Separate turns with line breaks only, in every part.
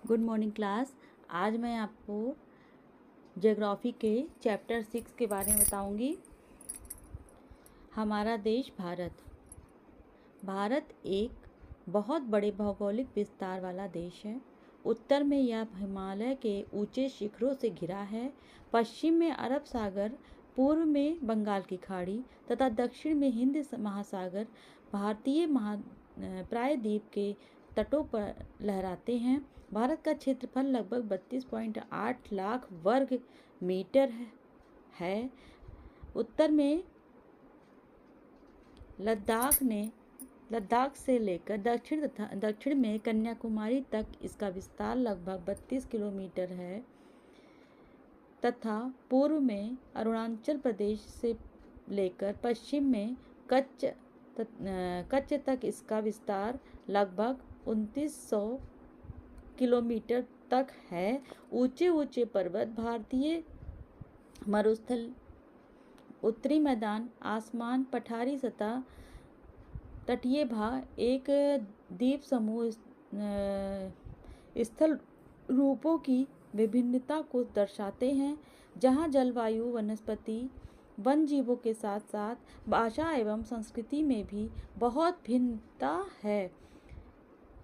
Good morning class. आज मैं आपको ज्योग्राफी के चैप्टर 6 के बारे में बताऊंगी। हमारा देश भारत एक बहुत बड़े भौगोलिक विस्तार वाला देश है। उत्तर में यह हिमालय के ऊंचे शिखरों से घिरा है। पश्चिम में अरब सागर, पूर्व में बंगाल की खाड़ी तथा दक्षिण में हिंद महासागर भारतीय प्रायद्वीप के तटों पर लहराते हैं। भारत का क्षेत्रफल लगभग 32.8 लाख वर्ग मीटर है। उत्तर में लद्दाख से लेकर दक्षिण में कन्याकुमारी तक इसका विस्तार लगभग 32 किलोमीटर है तथा पूर्व में अरुणाचल प्रदेश से लेकर पश्चिम में कच्छ तक इसका विस्तार लगभग 2900 किलोमीटर तक है। ऊंचे ऊंचे पर्वत, भारतीय मरुस्थल, उत्तरी मैदान, आसमान, पठारी सतह, तटीय भाग एक द्वीप समूह स्थल रूपों की विभिन्नता को दर्शाते हैं, जहां जलवायु, वनस्पति, वन जीवों के साथ साथ भाषा एवं संस्कृति में भी बहुत भिन्नता है।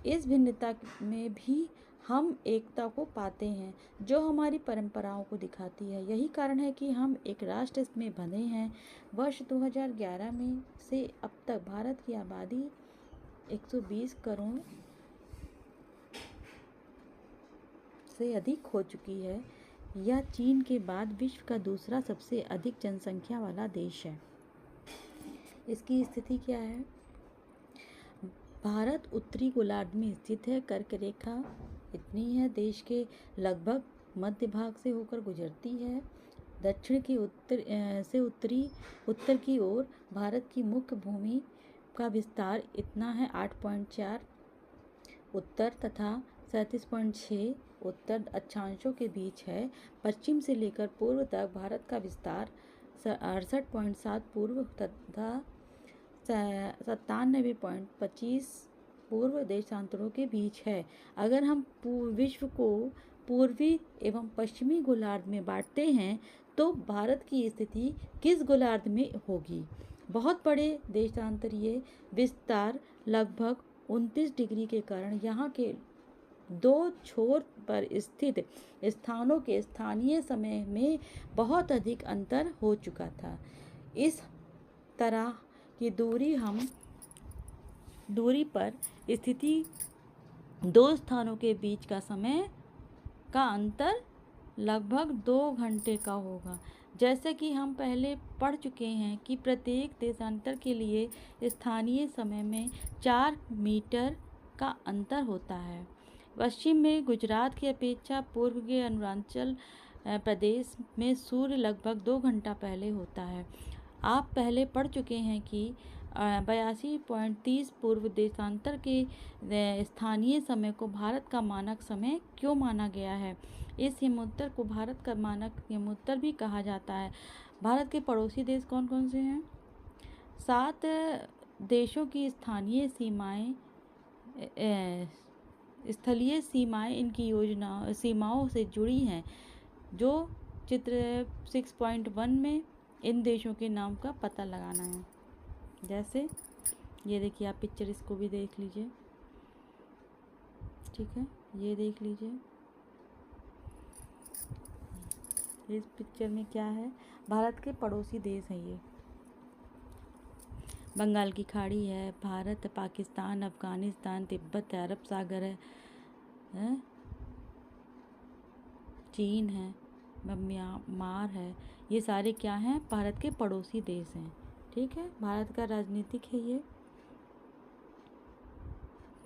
इस भिन्नता में भी हम एकता को पाते हैं, जो हमारी परंपराओं को दिखाती है। यही कारण है कि हम एक राष्ट्र में बंधे हैं। वर्ष 2011 में से अब तक भारत की आबादी 120 करोड़ से अधिक हो चुकी है। यह चीन के बाद विश्व का दूसरा सबसे अधिक जनसंख्या वाला देश है। इसकी स्थिति क्या है? भारत उत्तरी गोलार्ध में स्थित है। कर्क रेखा इतनी है, देश के लगभग मध्य भाग से होकर गुजरती है। दक्षिण की उत्तर की ओर भारत की मुख्य भूमि का विस्तार इतना है 8.4 उत्तर तथा 37.6 उत्तर अक्षांशों के बीच है। पश्चिम से लेकर पूर्व तक भारत का विस्तार 68.7 पूर्व तथा 97.25 पूर्व देशांतरों के बीच है। अगर हम विश्व को पूर्वी एवं पश्चिमी गोलार्ध में बांटते हैं तो भारत की स्थिति किस गोलार्ध में होगी? बहुत बड़े देशांतरीय विस्तार लगभग 29 डिग्री के कारण यहाँ के दो छोर पर स्थित स्थानों के स्थानीय समय में बहुत अधिक अंतर हो चुका था। इस तरह की दूरी पर स्थिति दो स्थानों के बीच का समय का अंतर लगभग 2 घंटे का होगा। जैसे कि हम पहले पढ़ चुके हैं कि प्रत्येक देशांतर के लिए स्थानीय समय में 4 मीटर का अंतर होता है। पश्चिम में गुजरात की अपेक्षा पूर्व के अरुणाचल प्रदेश में सूर्य लगभग 2 घंटा पहले होता है। आप पहले पढ़ चुके हैं कि 82.30 पूर्व देशांतर के स्थानीय समय को भारत का मानक समय क्यों माना गया है? इस हिमोत्तर को भारत का मानक हिमोत्तर भी कहा जाता है। भारत के पड़ोसी देश कौन कौन से हैं? 7 देशों की स्थलीय सीमाएं इनकी सीमाओं से जुड़ी हैं, जो चित्र 6.1 में इन देशों के नाम का पता लगाना है। जैसे ये देखिए, आप पिक्चर इसको भी देख लीजिए, ठीक है, ये देख लीजिए। इस पिक्चर में क्या है? भारत के पड़ोसी देश हैं ये। बंगाल की खाड़ी है, भारत, पाकिस्तान, अफगानिस्तान, तिब्बत, अरब सागर है, चीन है, म्यांमार है। ये सारे क्या हैं? भारत के पड़ोसी देश हैं। ठीक है, भारत का राजनीतिक है ये,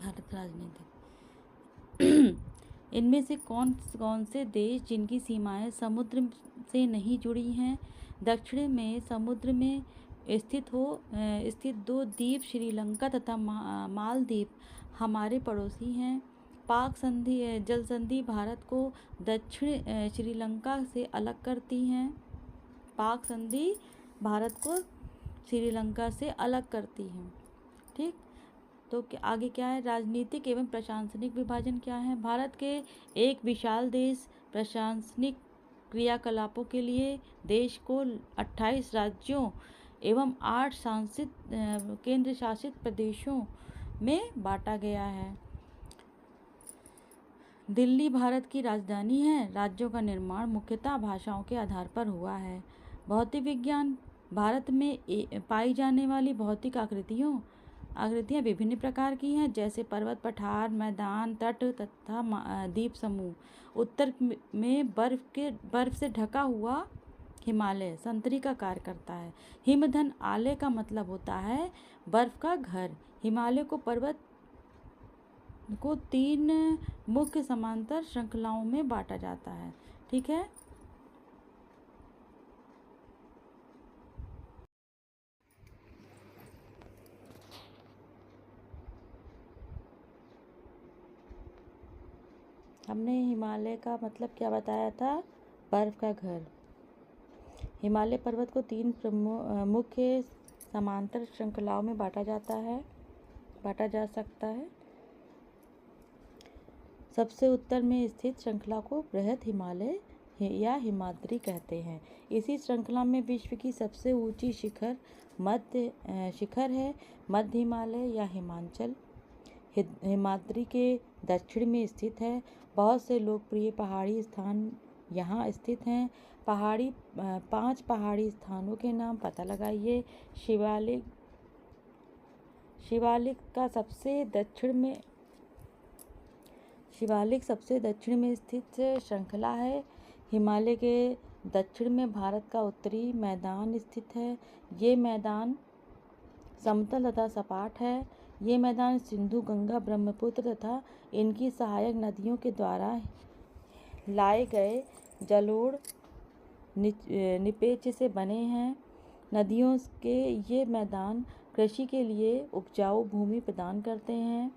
भारत राजनीतिक। इनमें से कौन कौन से देश जिनकी सीमाएं समुद्र से नहीं जुड़ी हैं? दक्षिण में समुद्र में स्थित 2 द्वीप श्रीलंका तथा मालदीव हमारे पड़ोसी हैं। पाक जल संधि भारत को दक्षिण श्रीलंका से अलग करती हैं। पाक संधि भारत को श्रीलंका से अलग करती है। ठीक, तो आगे क्या है, राजनीतिक एवं प्रशासनिक विभाजन क्या है। भारत के एक विशाल देश प्रशासनिक क्रियाकलापों के लिए देश को 28 राज्यों एवं 8 केंद्र शासित प्रदेशों में बांटा गया है। दिल्ली भारत की राजधानी है। राज्यों का निर्माण मुख्यतः भाषाओं के आधार पर हुआ है। भौतिक विज्ञान, भारत में पाई जाने वाली भौतिक आकृतियाँ विभिन्न प्रकार की हैं, जैसे पर्वत, पठार, मैदान, तट तथा द्वीप समूह। उत्तर में बर्फ से ढका हुआ हिमालय संतरी का कार्य करता है। हिमधन आले का मतलब होता है बर्फ का घर। हिमालय को पर्वत को 3 मुख्य समांतर श्रृंखलाओं में बांटा जाता है। ठीक है। हमने हिमालय का मतलब क्या बताया था, बर्फ का घर। हिमालय पर्वत को 3 मुख्य समांतर श्रृंखलाओं में बांटा जा सकता है। सबसे उत्तर में स्थित श्रृंखला को बृहद हिमालय या हिमाद्री कहते हैं। इसी श्रृंखला में विश्व की सबसे ऊंची शिखर है मध्य हिमालय या हिमाचल। हिमाद्री के दक्षिण में स्थित है। बहुत से लोकप्रिय पहाड़ी स्थान यहाँ स्थित हैं। 5 पहाड़ी स्थानों के नाम पता लगाइए। शिवालिक सबसे दक्षिण में स्थित श्रृंखला है। हिमालय के दक्षिण में भारत का उत्तरी मैदान स्थित है। ये मैदान समतल तथा सपाट है। ये मैदान सिंधु, गंगा, ब्रह्मपुत्र तथा इनकी सहायक नदियों के द्वारा लाए गए जलोढ़ निपेच से बने हैं। नदियों के ये मैदान कृषि के लिए उपजाऊ भूमि प्रदान करते हैं।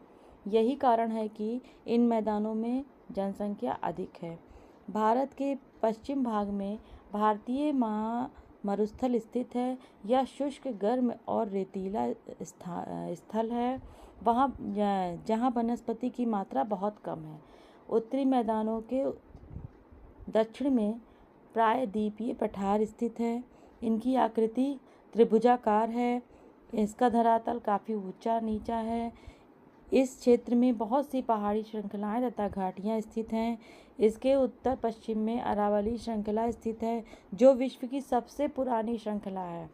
यही कारण है कि इन मैदानों में जनसंख्या अधिक है। भारत के पश्चिम भाग में भारतीय मरुस्थल स्थित है। यह शुष्क, गर्म और रेतीला स्थल है, जहाँ वनस्पति की मात्रा बहुत कम है। उत्तरी मैदानों के दक्षिण में प्रायद्वीपीय पठार स्थित है। इनकी आकृति त्रिभुजाकार है। इसका धरातल काफ़ी ऊंचा नीचा है। इस क्षेत्र में बहुत सी पहाड़ी श्रृंखलाएं तथा घाटियां स्थित हैं। इसके उत्तर पश्चिम में अरावली श्रृंखला स्थित है, जो विश्व की सबसे पुरानी श्रृंखला है।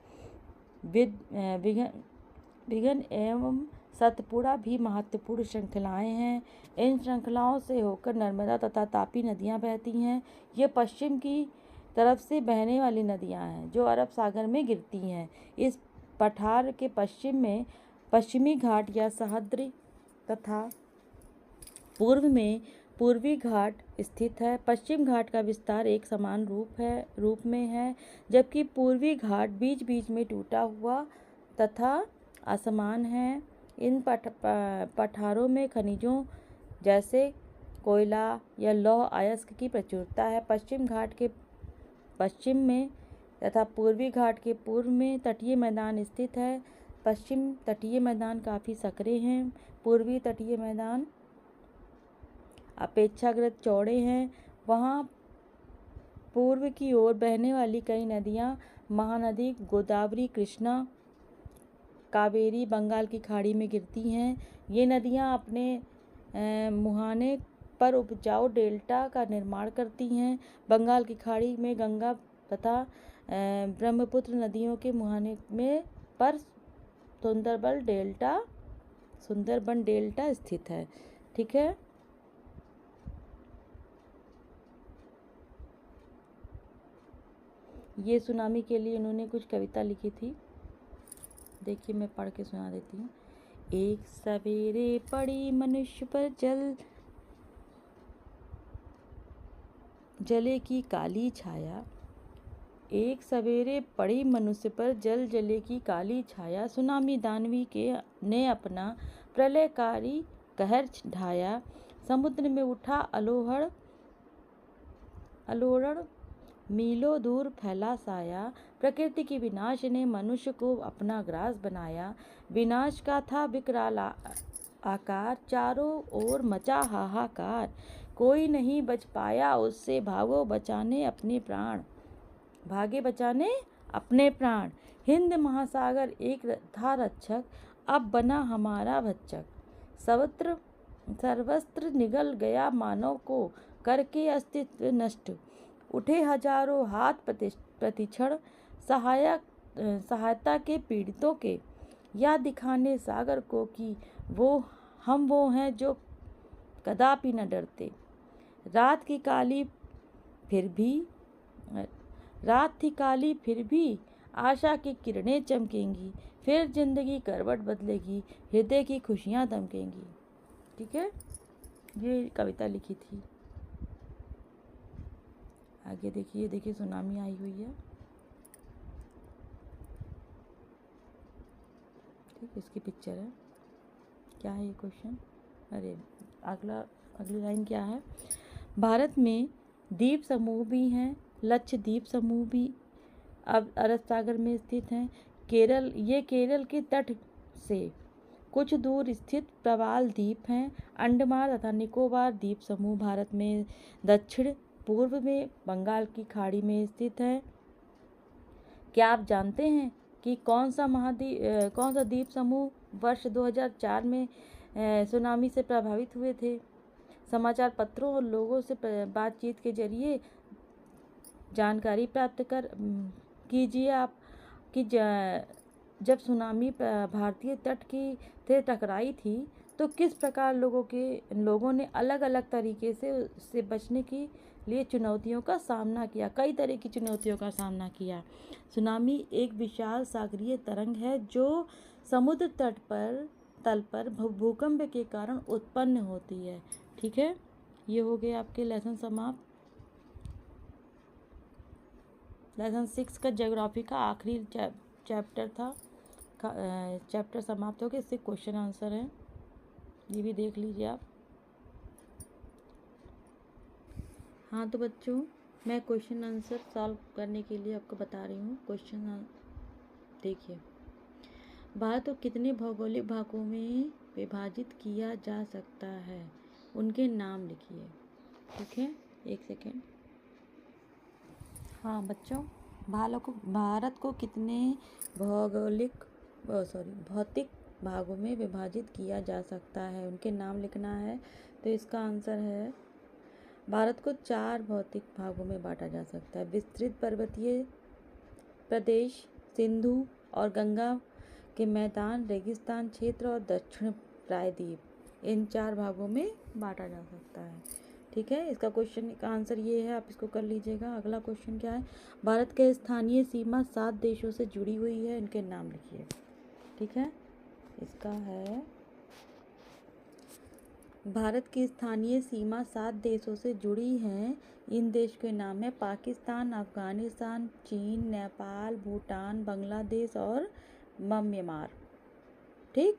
विघन एवं सतपुड़ा भी महत्वपूर्ण श्रृंखलाएं हैं। इन श्रृंखलाओं से होकर नर्मदा तथा तापी नदियां बहती हैं। ये पश्चिम की तरफ से बहने वाली नदियां हैं, जो अरब सागर में गिरती हैं। इस पठार के पश्चिम में पश्चिमी घाट या सह्याद्री तथा पूर्व में पूर्वी घाट स्थित है। पश्चिम घाट का विस्तार एक समान रूप में है, जबकि पूर्वी घाट बीच बीच में टूटा हुआ तथा असमान है। इन पठारों में खनिजों जैसे कोयला या लौह अयस्क की प्रचुरता है। पश्चिम घाट के पश्चिम में तथा पूर्वी घाट के पूर्व में तटीय मैदान स्थित है। पश्चिम तटीय मैदान काफ़ी संकरे हैं। पूर्वी तटीय मैदान अपेक्षाकृत चौड़े हैं। वहाँ पूर्व की ओर बहने वाली कई नदियाँ महानदी गोदावरी, कृष्णा, कावेरी बंगाल की खाड़ी में गिरती हैं। ये नदियाँ अपने मुहाने पर उपजाऊ डेल्टा का निर्माण करती हैं। बंगाल की खाड़ी में गंगा तथा ब्रह्मपुत्र नदियों के मुहाने में पर सुंदरबन डेल्टा स्थित है। ठीक है। ये सुनामी के लिए इन्होंने कुछ कविता लिखी थी। देखिए, मैं पढ़ के सुना देती हूँ। एक सवेरे पड़ी मनुष्य पर जले की काली छाया। एक सवेरे पड़ी मनुष्य पर जले की काली छाया। सुनामी दानवी ने अपना प्रलयकारी कहर ढाया। समुद्र में उठा अलोड़न, मीलों दूर फैला साया। प्रकृति की विनाश ने मनुष्य को अपना ग्रास बनाया। विनाश का था आकार, चारों ओर मचा हाहाकार। कोई नहीं बच पाया उससे, भागो बचाने अपने प्राण, भागे बचाने अपने प्राण। हिंद महासागर एक था रक्षक, अब बना हमारा भक्षक। सर्वत्र सर्वस्त्र निगल गया मानव को, करके अस्तित्व नष्ट। उठे हजारों हाथ प्रतिक्षण, सहायता के पीड़ितों के। या दिखाने सागर को कि वो हैं जो कदापि न डरते। रात की काली फिर भी रात थी काली फिर भी आशा की किरणें चमकेंगी। फिर जिंदगी करवट बदलेगी, हृदय की खुशियां दमकेंगी। ठीक है, ये कविता लिखी थी। आगे देखिए, देखिए सुनामी आई हुई है। ठीक, इसकी पिक्चर है। क्या है ये क्वेश्चन? अरे अगली लाइन क्या है? भारत में द्वीप समूह भी हैं, लक्षद्वीप समूह भी अब अरब सागर में स्थित हैं। केरल के तट से कुछ दूर स्थित प्रवाल द्वीप हैं। अंडमान तथा निकोबार द्वीप समूह भारत में दक्षिण पूर्व में बंगाल की खाड़ी में स्थित है। क्या आप जानते हैं कि कौन सा द्वीप समूह वर्ष 2004 में सुनामी से प्रभावित हुए थे? समाचार पत्रों और लोगों से बातचीत के जरिए जानकारी प्राप्त कीजिए आप कि जब सुनामी भारतीय तट की से टकराई थी तो किस प्रकार लोगों ने अलग अलग तरीके से उससे बचने के लिए चुनौतियों का सामना किया, कई तरह की चुनौतियों का सामना किया। सुनामी एक विशाल सागरीय तरंग है जो समुद्र तल पर भूकंप के कारण उत्पन्न होती है। ठीक है, ये हो गए आपके लेसन समाप्त। लेसन 6 का ज्योग्राफी का आखिरी चैप्टर था, चैप्टर समाप्त हो गया। इससे क्वेश्चन आंसर है, ये भी देख लीजिए आप। हाँ तो बच्चों, मैं क्वेश्चन आंसर सॉल्व करने के लिए आपको बता रही हूँ। क्वेश्चन देखिए, भारत को कितने भौगोलिक भागों में विभाजित किया जा सकता है? उनके नाम लिखिए। ठीक है, एक सेकेंड। हाँ बच्चों, भारत को कितने भौतिक भागों में विभाजित किया जा सकता है? उनके नाम लिखना है। तो इसका आंसर है, भारत को 4 भौतिक भागों में बांटा जा सकता है। विस्तृत पर्वतीय प्रदेश, सिंधु और गंगा के मैदान, रेगिस्तान क्षेत्र और दक्षिण प्रायद्वीप, इन 4 भागों में बांटा जा सकता है। ठीक है, इसका क्वेश्चन का आंसर ये है, आप इसको कर लीजिएगा। अगला क्वेश्चन क्या है? भारत के स्थानीय सीमा 7 देशों से जुड़ी हुई है, इनके नाम लिखिए। ठीक है, इसका है, भारत की स्थानीय सीमा 7 देशों से जुड़ी है। इन देश के नाम है पाकिस्तान, अफगानिस्तान, चीन, नेपाल, भूटान, बांग्लादेश और म्यांमार। ठीक,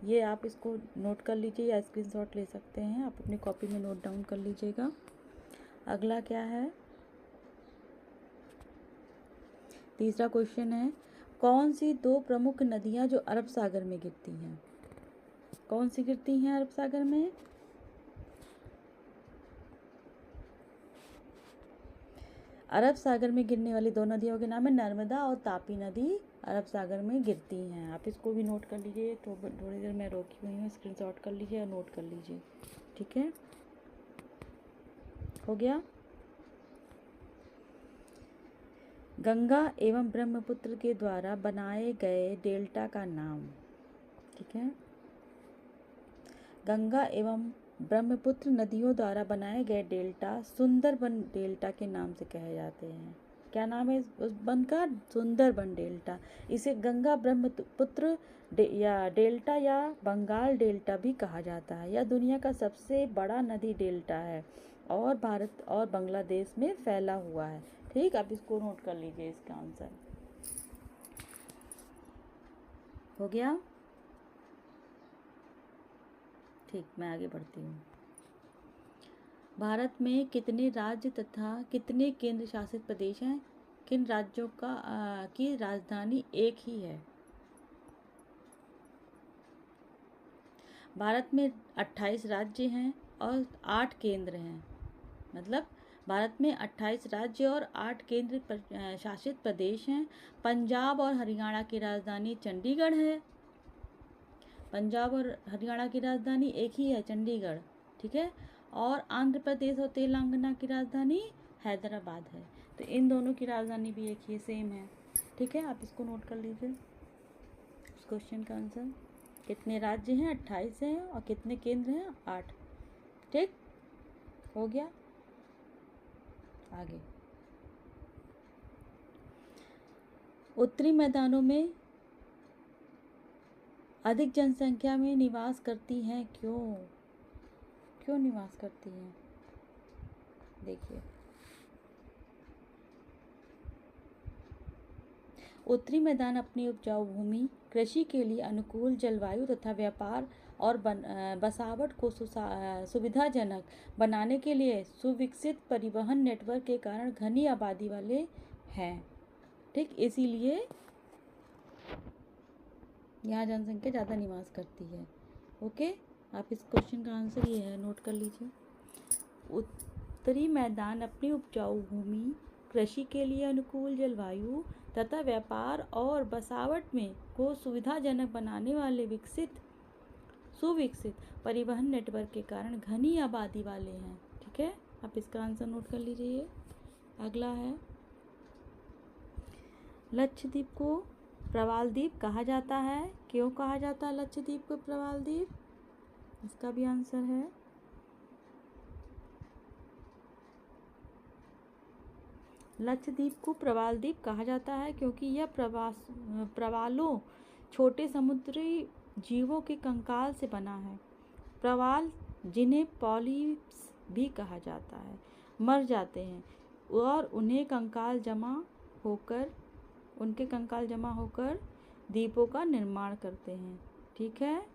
ये आप इसको नोट कर लीजिए या स्क्रीनशॉट ले सकते हैं, आप अपनी कॉपी में नोट डाउन कर लीजिएगा। अगला क्या है? तीसरा क्वेश्चन है, कौन सी 2 प्रमुख नदियां जो अरब सागर में गिरती हैं? कौन सी गिरती हैं अरब सागर में? अरब सागर में गिरने वाली 2 नदियों के नाम है नर्मदा और तापी नदी अरब सागर में गिरती हैं। आप इसको भी नोट कर लीजिए। तो थोड़ी देर मैं रोकी हुई हूँ, स्क्रीनशॉट कर लीजिए और नोट कर लीजिए। ठीक है, हो गया। गंगा एवं ब्रह्मपुत्र के द्वारा बनाए गए डेल्टा का नाम। ठीक है, गंगा एवं ब्रह्मपुत्र नदियों द्वारा बनाए गए डेल्टा सुंदरबन डेल्टा के नाम से कहे जाते हैं। क्या नाम है उस बन का? सुंदरबन डेल्टा। इसे गंगा ब्रह्मपुत्र या डेल्टा या बंगाल डेल्टा भी कहा जाता है। यह दुनिया का सबसे बड़ा नदी डेल्टा है और भारत और बांग्लादेश में फैला हुआ है। ठीक, आप इसको नोट कर लीजिए, इसका आंसर हो गया। ठीक, मैं आगे बढ़ती हूँ। भारत में कितने राज्य तथा कितने केंद्र शासित प्रदेश हैं? किन राज्यों की राजधानी एक ही है? भारत में 28 राज्य हैं और 8 केंद्र हैं। मतलब भारत में 28 राज्य और 8 शासित प्रदेश हैं। पंजाब और हरियाणा की राजधानी चंडीगढ़ है। पंजाब और हरियाणा की राजधानी एक ही है, चंडीगढ़, ठीक है। और आंध्र प्रदेश और तेलंगाना की राजधानी हैदराबाद है। तो इन दोनों की राजधानी भी एक ही सेम है, ठीक है। आप इसको नोट कर लीजिए। इस क्वेश्चन का आंसर, कितने राज्य हैं? 28 हैं। और कितने केंद्र हैं? 8। ठीक हो गया। आगे, उत्तरी मैदानों में अधिक जनसंख्या में निवास करती हैं। क्यों निवास करती हैं? देखिए, उत्तरी मैदान अपनी उपजाऊ भूमि, कृषि के लिए अनुकूल जलवायु तथा व्यापार और बसावट को सुविधाजनक बनाने के लिए सुविकसित परिवहन नेटवर्क के कारण घनी आबादी वाले हैं। ठीक, इसीलिए यहाँ जनसंख्या ज़्यादा निवास करती है। ओके, आप इस क्वेश्चन का आंसर ये है, नोट कर लीजिए। उत्तरी मैदान अपनी उपजाऊ भूमि, कृषि के लिए अनुकूल जलवायु तथा व्यापार और बसावट में को सुविधाजनक बनाने वाले सुविकसित परिवहन नेटवर्क के कारण घनी आबादी वाले हैं। ठीक है, आप इसका आंसर नोट कर लीजिए। अगला है, लक्षद्वीप को प्रवाल द्वीप कहा जाता है। क्यों कहा जाता है लक्षद्वीप को प्रवाल द्वीप? इसका भी आंसर है, लक्षद्वीप को प्रवाल द्वीप कहा जाता है क्योंकि यह प्रवालों, छोटे समुद्री जीवों के कंकाल से बना है। प्रवाल, जिन्हें पॉलिप्स भी कहा जाता है, मर जाते हैं और उनके कंकाल जमा होकर द्वीपों का निर्माण करते हैं। ठीक है,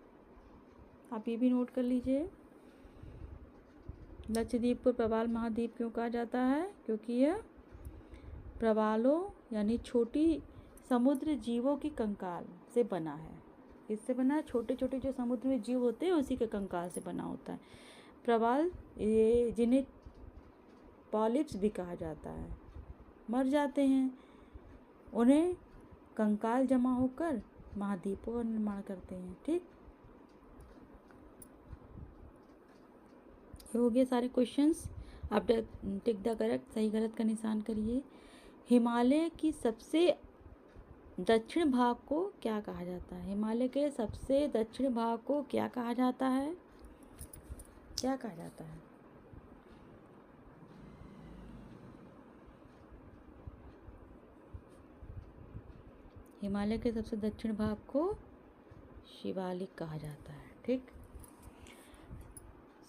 आप ये भी नोट कर लीजिए। लक्षद्वीप को प्रवाल महाद्वीप क्यों कहा जाता है? क्योंकि यह प्रवालों यानी छोटी समुद्र जीवों की कंकाल से बना है। इससे बना है, छोटे छोटे जो समुद्र में जीव होते हैं उसी के कंकाल से बना होता है प्रवाल, ये जिन्हें पॉलिप्स भी कहा जाता है, मर जाते हैं, उन्हें कंकाल जमा होकर महाद्वीपों का निर्माण करते हैं। ठीक, ये हो गए सारे क्वेश्चंस। आप टिक द करेक्ट, सही गलत का निशान करिए। हिमालय की सबसे दक्षिण भाग को क्या कहा जाता है? हिमालय के सबसे दक्षिण भाग को क्या कहा जाता है? क्या कहा जाता है? हिमालय के सबसे दक्षिण भाग को शिवालिक कहा जाता है। ठीक,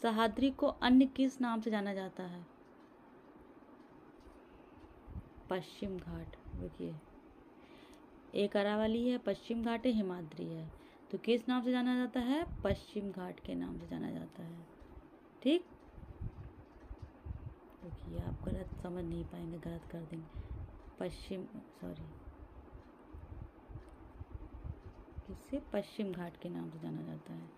सह्याद्री को अन्य किस नाम से जाना जाता है? पश्चिम घाट। देखिए, एक अरावली है, पश्चिम घाट है, हिमाद्री है, तो किस नाम से जाना जाता है? पश्चिम घाट के नाम से जाना जाता है। ठीक, देखिए आप गलत समझ नहीं पाएंगे, गलत कर देंगे। किससे? पश्चिम घाट के नाम से जाना जाता है।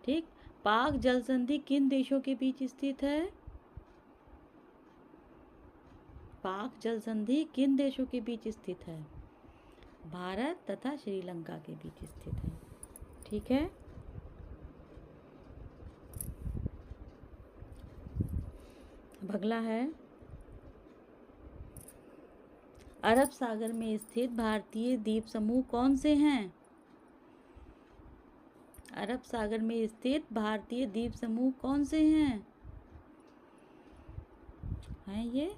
ठीक, पाक जल संधि किन देशों के बीच स्थित है? पाक जल संधि किन देशों के बीच स्थित है? भारत तथा श्रीलंका के बीच स्थित है। ठीक है, अगला है, अरब सागर में स्थित भारतीय द्वीप समूह कौन से हैं? अरब सागर में स्थित भारतीय द्वीप समूह कौन से हैं ये?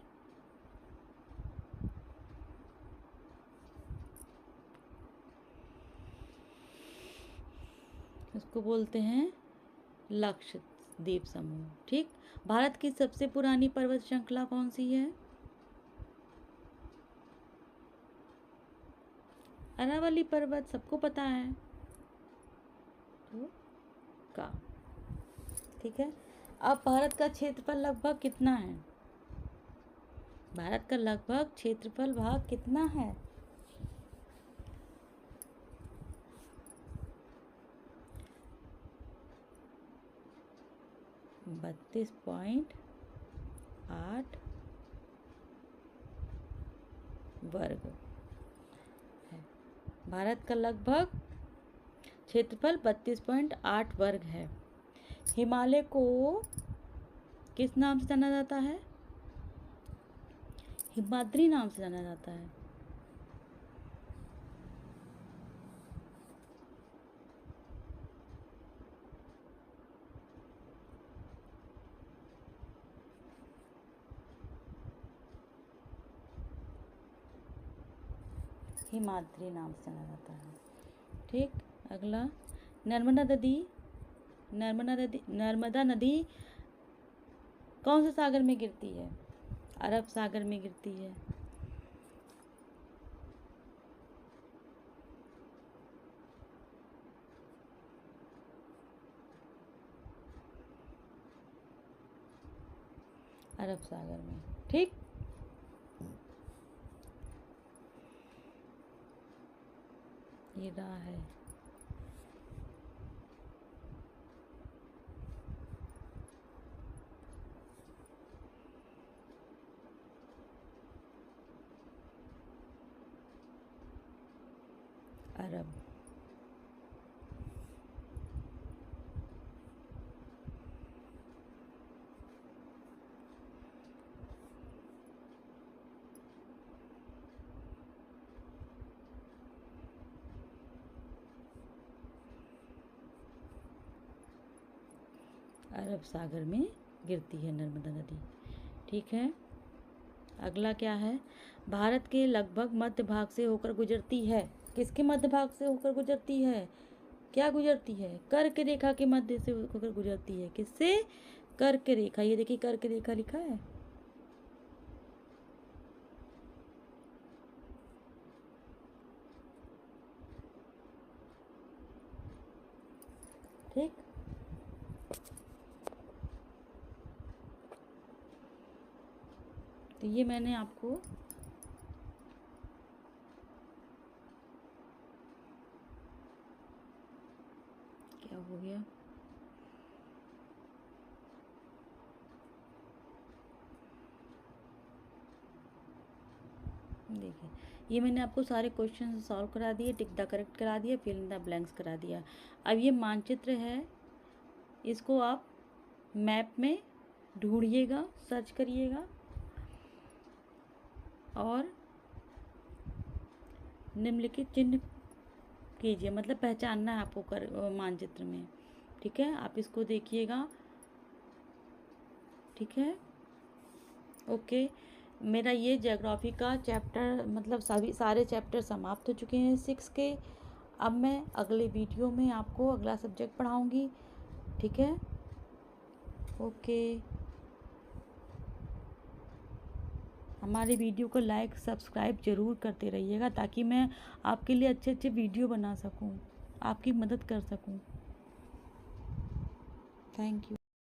इसको बोलते हैं लक्षद्वीप समूह। ठीक, भारत की सबसे पुरानी पर्वत श्रृंखला कौन सी है? अरावली पर्वत, सबको पता है तो का। ठीक है, अब भारत का क्षेत्रफल लगभग कितना है? भारत का लगभग क्षेत्रफल भाग कितना है? 32.8 वर्ग है। भारत का लगभग क्षेत्रफल 32.8 वर्ग है। हिमालय को किस नाम से जाना जाता है? हिमाद्री नाम से जाना जाता है। हिमाद्री नाम से जाना जाता है। ठीक, अगला नर्मदा नदी कौन से सागर में गिरती है? अरब सागर में गिरती है। अरब सागर में। ठीक, ये रहा है। अरब। अरब सागर में गिरती है नर्मदा नदी। ठीक है, अगला क्या है? भारत के लगभग मध्य भाग से होकर गुजरती है। किसके मध्य भाग से होकर गुजरती है? क्या गुजरती है? कर्क रेखा के मध्य से होकर गुजरती है। किससे? कर्क रेखा। ये देखिए कर्क रेखा लिखा है। ठीक, तो ये मैंने आपको क्या हो गया? देखिए, ये मैंने आपको सारे क्वेश्चन सॉल्व करा दिए, टिक द करेक्ट करा दिया, फिल इन द ब्लैंक्स करा दिया। अब ये मानचित्र है, इसको आप मैप में ढूंढिएगा, सर्च करिएगा और निम्नलिखित चिन्ह कीजिए, मतलब पहचानना है आपको मानचित्र में। ठीक है, आप इसको देखिएगा। ठीक है, ओके। मेरा ये ज्योग्राफी का चैप्टर मतलब सारे चैप्टर समाप्त हो चुके हैं 6 के। अब मैं अगले वीडियो में आपको अगला सब्जेक्ट पढ़ाऊंगी। ठीक है, ओके। हमारे वीडियो को लाइक सब्सक्राइब ज़रूर करते रहिएगा ताकि मैं आपके लिए अच्छे अच्छे वीडियो बना सकूं, आपकी मदद कर सकूं। Thank you.